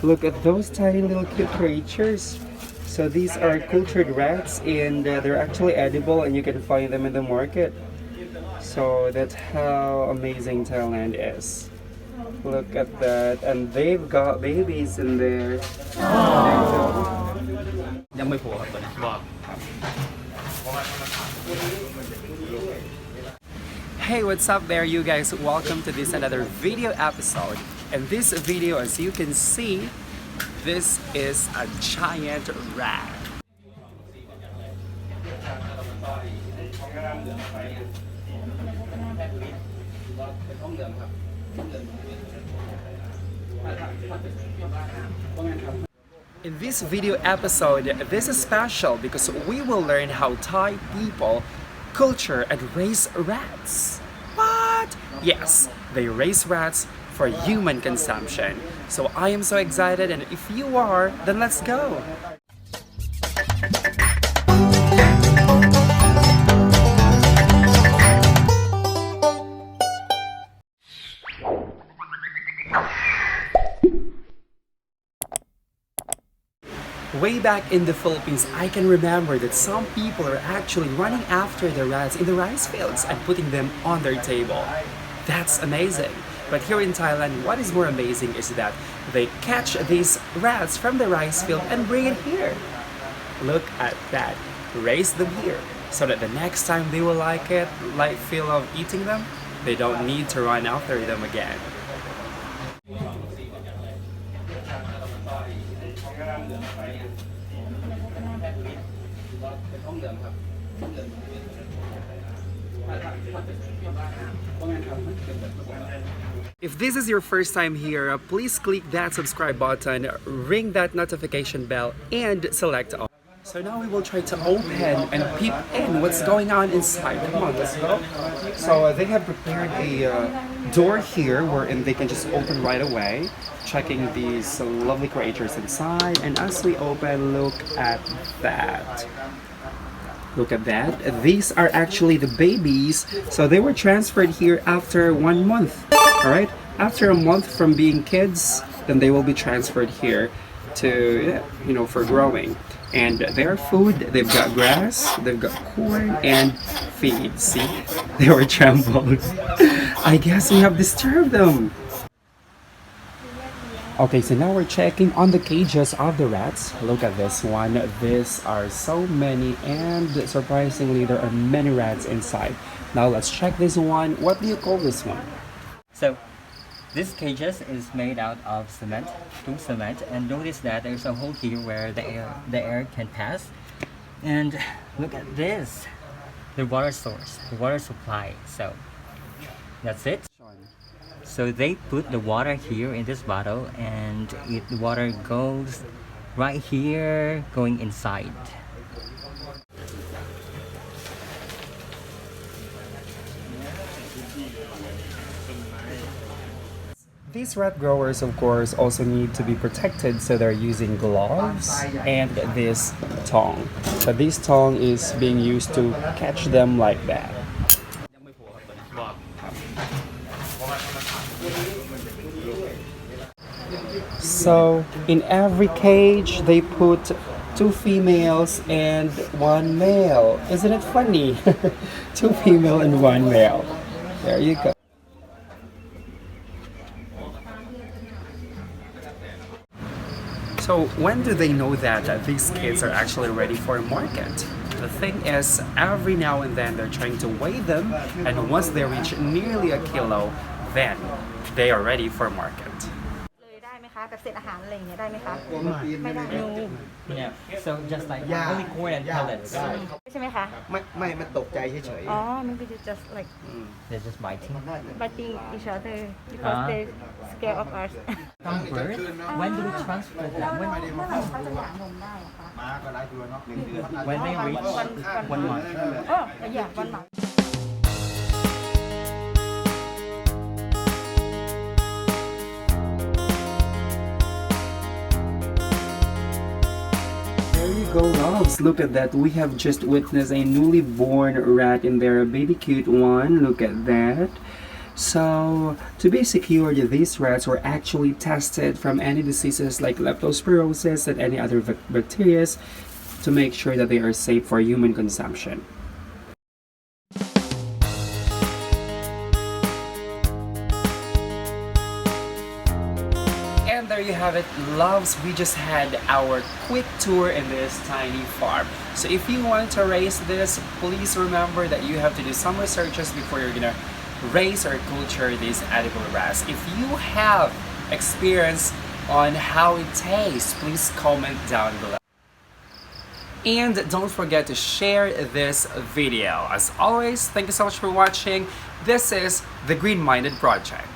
Look at those tiny little cute creatures. So these are cultured rats, and they're actually edible, and you can find them in the market. So that's how amazing Thailand is. Look at that, and they've got babies in there. ยังไม่พอครับตัวนี้บอก Hey, what's up there, you guys? Welcome to this another video episode. In this video, as you can see, this is a giant rat. In this video episode, this is special because we will learn how Thai people culture and raise rats. What? Yes, they raise rats for human consumption. So I am so excited, and if you are, then let's go. Way back in the Philippines, I can remember that some people are actually running after the rats in the rice fields and putting them on their table. That's amazing. But here in Thailand, what is more amazing is that they catch these rats from the rice field and bring it here. Look at that. Raise them here so that the next time they will like feel of eating them, they don't need to run after them again. If this is your first time here, please click that subscribe button, ring that notification bell, and select all. So now we will try to open and peep in what's going on inside. Come on, let's go. So they have prepared a door here wherein they can just open right away, checking these lovely creatures inside. And as we open, look at that. Look at that. These are actually the babies. So they were transferred here after 1 month. Alright? After a month from being kids, then they will be transferred here to, for growing. And their food, they've got grass, they've got corn, and feed. See? They were trampled. I guess we have disturbed them. Okay, so now we're checking on the cages of the rats. Look at this one. These are so many, and surprisingly, there are many rats inside. Now let's check this one. What do you call this one? So this cages is made out of cement, and notice that there's a hole here where the air can pass. And look at this, the water source, the water supply. So that's it. So they put the water here in this bottle, and the water goes right here, going inside. These rat growers, of course, also need to be protected, so they're using gloves and this tongue. So this tongue is being used to catch them like that. So in every cage, they put 2 females and 1 male. Isn't it funny? 2 female and 1 male. There you go. So when do they know that these kids are actually ready for market? The thing is, every now and then they're trying to weigh them, and once they reach nearly a kilo, then they are ready for market. Yeah. So just like only corn and pellets. ใช่ไหมคะ ไม่มันตกใจเฉย อ๋อ มันคือ just like They're just biting. biting each other because they scare of us From birth, when do we transfer them? เมื่อไหร่เขาจะหย่านมได้อะคะ ๆมาก็หลายตัวเนาะ1 เดือน When they reach 1 month. อย่าวันหลัง There you go, loves. Look at that. We have just witnessed a newly born rat in there, a baby cute one. Look at that. So, to be secured, these rats were actually tested from any diseases like leptospirosis and any other bacteria to make sure that they are safe for human consumption. And there you have it, loves. We just had our quick tour in this tiny farm. So if you want to raise this, please remember that you have to do some researches before you're gonna raise or culture these edible rats. If you have experience on how it tastes, please comment down below. And don't forget to share this video. As always, thank you so much for watching. This is the Green Minded Project.